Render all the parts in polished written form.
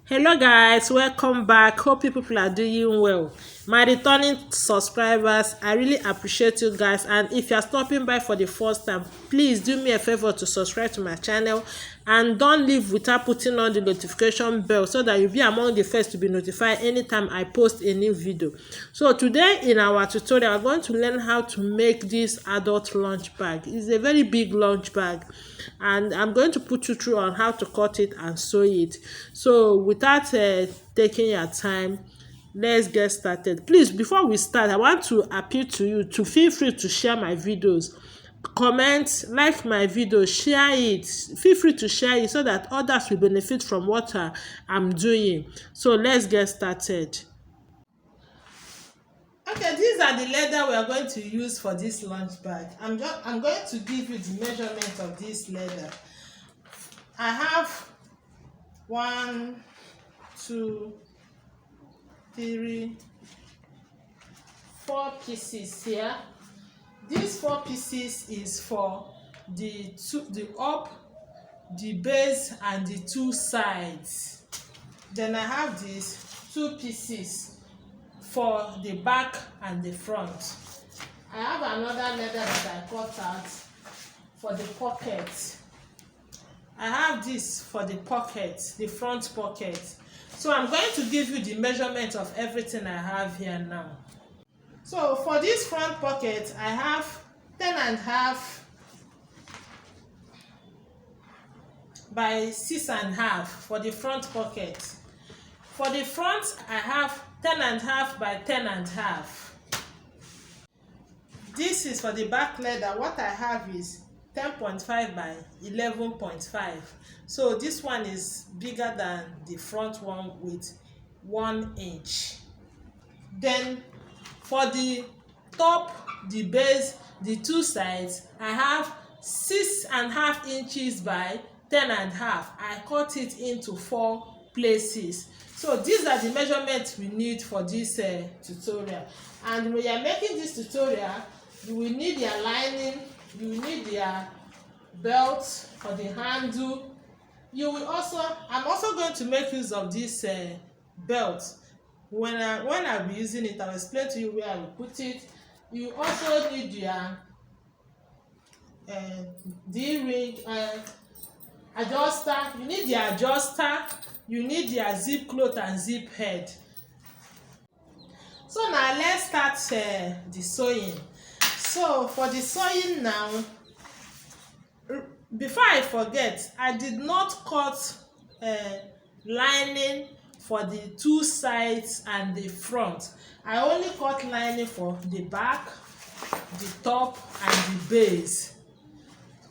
Hello guys, welcome back. Hope you people are doing well. My returning subscribers, I really appreciate you guys, and if you are stopping by for the first time, please do me a favor to subscribe to my channel and don't leave without putting on the notification bell so that you'll be among the first to be notified anytime I post a new video. So today in our tutorial, we're going to learn how to make this adult lunch bag. It's a very big lunch bag, and I'm going to put you through on how to cut it and sew it. So without taking your time, let's get started. Please, before we start, I want to appeal to you to feel free to share my videos, comment, like my video, share it. Feel free to share it so that others will benefit from what I'm doing. So let's get started. Okay, these are the leather we are going to use for this lunch bag. I'm going to give you the measurement of this leather. I have 1, 2, 3, 4 pieces here. These 4 pieces is for the up, the base, and the 2 sides. Then I have these 2 pieces for the back and the front. I have another leather that I cut out for the pocket. I have this for the pocket, the front pocket. So I'm going to give you the measurement of everything I have here now. So for this front pocket, I have 10.5 by 6.5 for the front pocket. For the front, I have 10.5 by 10.5. This is for the back leather. What I have is 10.5 by 11.5. So this one is bigger than the front one with 1 inch. Then for the top, the base, the 2 sides, I have 6.5 inches by 10.5. I cut it into 4 places. So these are the measurements we need for this tutorial. And when you are making this tutorial, you will need your lining, you will need your belt for the handle. You will also, I'm also going to make use of this belt. When I'll be using it, I'll explain to you where I will put it. You also need your D-ring adjuster. You need the adjuster. You need your zip cloth and zip head. So now let's start the sewing. So for the sewing now, before I forget, I did not cut lining for the 2 sides and the front. I only cut lining for the back, the top, and the base.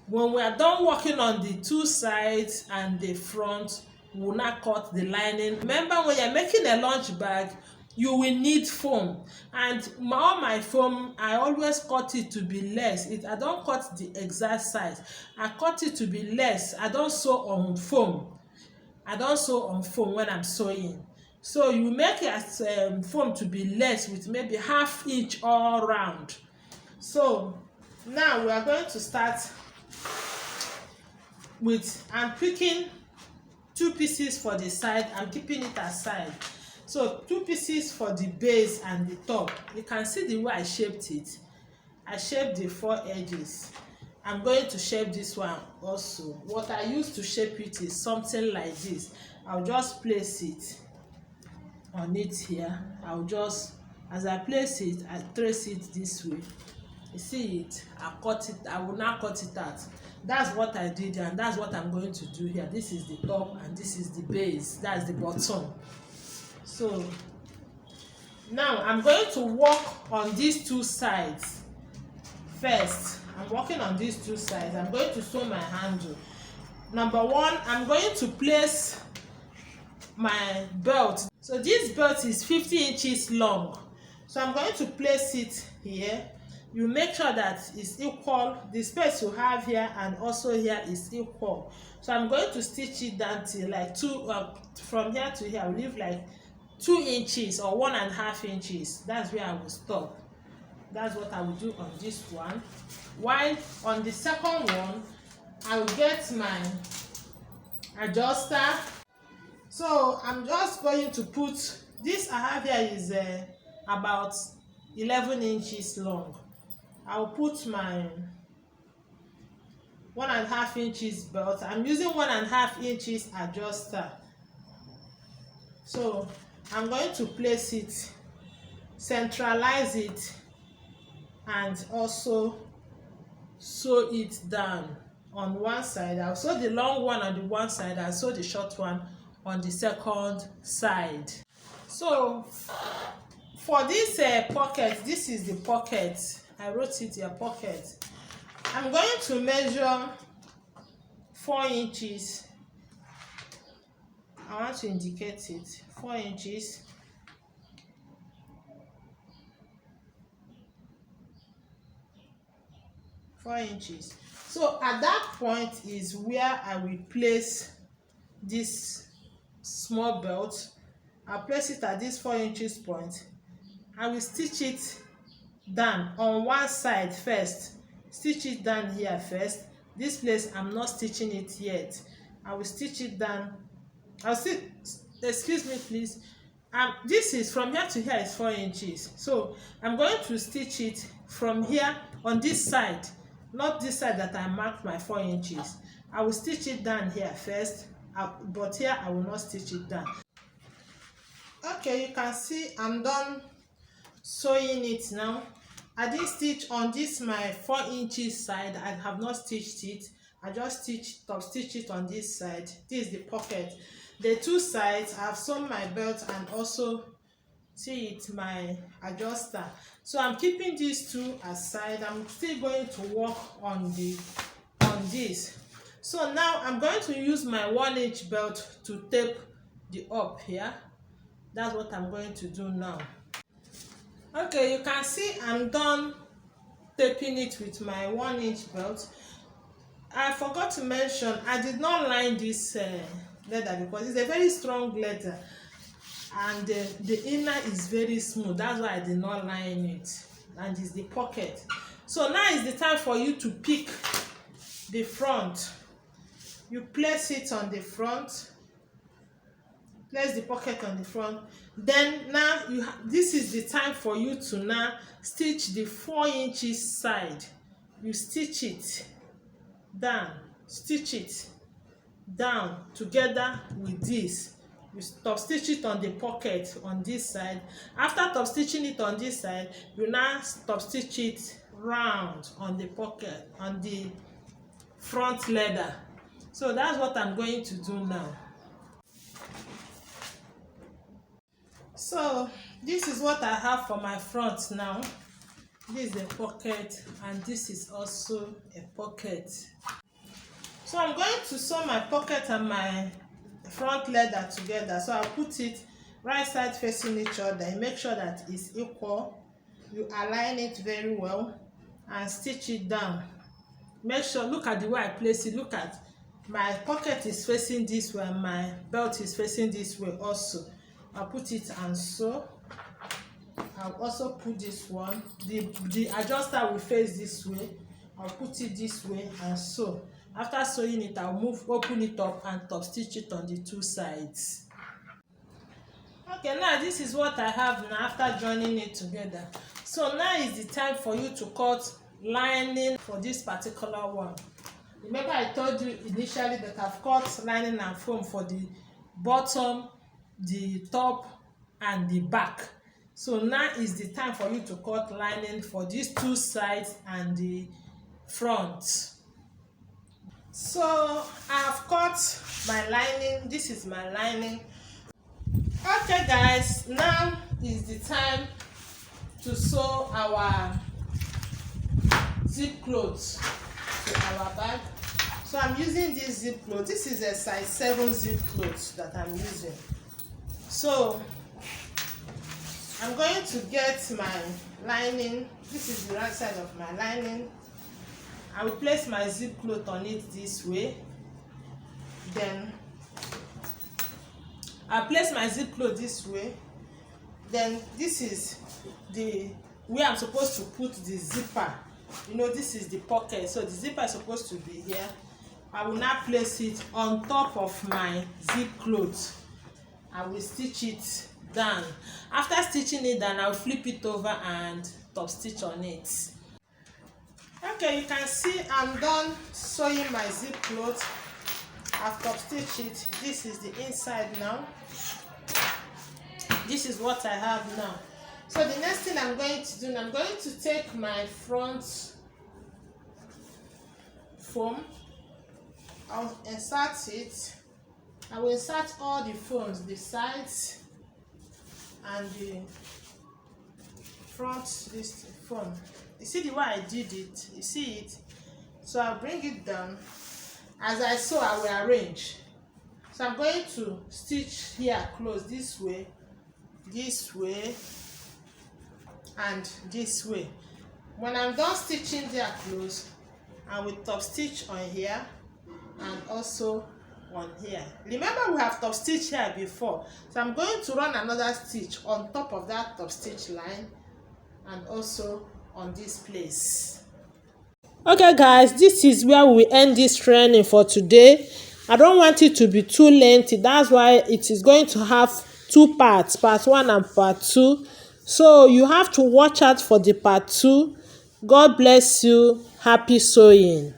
When we are done working on the 2 sides and the front, we will not cut the lining. Remember, when you're making a lunch bag, you will need foam, and all my foam, I always cut it to be less. I don't cut the exact size. I cut it to be less. I don't sew on foam. I don't sew on foam when I'm sewing. So you make your foam to be less with maybe 1/2 inch all round. So now we are going to start with, I'm picking 2 pieces for the side. I'm keeping it aside. So 2 pieces for the base and the top. You can see the way I shaped it. I shaped the 4 edges. I'm going to shape this one also. What I use to shape it is something like this. I'll just place it on it here. I'll just, as I place it, I trace it this way. You see it? I cut it. I will not cut it out. That's what I did, and that's what I'm going to do here. This is the top and this is the base. That's the bottom. So now I'm going to work on these 2 sides first. I'm working on these 2 sides. I'm going to sew my handle. Number 1, I'm going to place my belt. So this belt is 50 inches long. So I'm going to place it here. You make sure that it's equal. The space you have here and also here is equal. So I'm going to stitch it down to like 2, from here to here. I'll leave like 2 inches or 1.5 inches. That's where I will stop. That's what I will do on this one. While on the second one, I will get my adjuster. So I'm just going to put this I have here is about 11 inches long. I'll put my 1.5 inches belt. I'm using 1.5 inches adjuster. So I'm going to place it, centralize it, and also sew it down on one side. I'll sew the long one on the one side and sew the short one on the second side. So for this pocket, this is the pocket. I wrote it here, pocket. I'm going to measure 4 inches. I want to indicate it, 4 inches. So at that point is where I will place this small belt. I'll place it at this 4 inches point. I will stitch it down on one side first. Stitch it down here first. This place I'm not stitching it yet. I will stitch it down. I'll see, excuse me please. This is from here to here is 4 inches. So I'm going to stitch it from here on this side, not this side that I marked my 4 inches. I will stitch it down here first, but here I will not stitch it down. Okay, you can see I'm done sewing it now. I did stitch on this my 4 inches side. I have not stitched it. I just top stitch it on this side. This is the pocket. The two sides I have sewn my belt and also see it my adjuster. So I'm keeping these two aside. I'm still going to work on this. So now I'm going to use my 1-inch belt to tape the up here. That's what I'm going to do now. Okay, you can see I'm done taping it with my 1-inch belt. I forgot to mention I did not line this leather because it's a very strong leather and the inner is very smooth. That's why I did not line it, and it's the pocket. So now is the time for you to pick the front. You place it on the front, place the pocket on the front. Then now this is the time for you to now stitch the 4 inches side. You stitch it down, stitch it down together with this. You top stitch it on the pocket on this side. After top stitching it on this side, you now top stitch it round on the pocket, on the front leather. So that's what I'm going to do now. So this is what I have for my front now. This is a pocket and this is also a pocket. So I'm going to sew my pocket and my front leather together. So I'll put it right side facing each other and make sure that it's equal. You align it very well and stitch it down. Make sure, look at the way I place it. Look at my pocket is facing this way and my belt is facing this way also. I'll put it and sew. I'll also put this one. The adjuster will face this way. I'll put it this way and sew. After sewing it, I'll open it up and top stitch it on the two sides. Okay, now this is what I have now after joining it together. So now is the time for you to cut lining for this particular one. Remember I told you initially that I've cut lining and foam for the bottom, the top, and the back. So now is the time for you to cut lining for these two sides and the front. So I've cut my lining. This is my lining. Okay guys, now is the time to sew our zip clothes to our bag. So I'm using this zip cloth. This is a size 7 zip cloth that I'm using. So I'm going to get my lining. This is the right side of my lining. I will place my zip cloth on it this way. Then I'll place my zip cloth this way. Then this is the where I'm supposed to put the zipper. You know, this is the pocket. So the zipper is supposed to be here. I will now place it on top of my zip cloth. I will stitch it down. After stitching it down, I will flip it over and top stitch on it. Okay, you can see I'm done sewing my zip cloth. I've top stitched it. This is the inside now. This is what I have now. So the next thing I'm going to do, I'm going to take my front foam. I'll insert it. I will insert all the foams, the sides and the front this foam. You see the way I did it? You see it? So I'll bring it down. As I sew, I will arrange. So I'm going to stitch here close this way, and this way. When I'm done stitching there close, I will top stitch on here and also on here. Remember, we have top stitch here before, so I'm going to run another stitch on top of that top stitch line and also on this place. Okay guys, this is where we end this training for today. I don't want it to be too lengthy, that's why it is going to have two parts, part 1 and part 2. So you have to watch out for the part 2. God bless you. Happy sewing.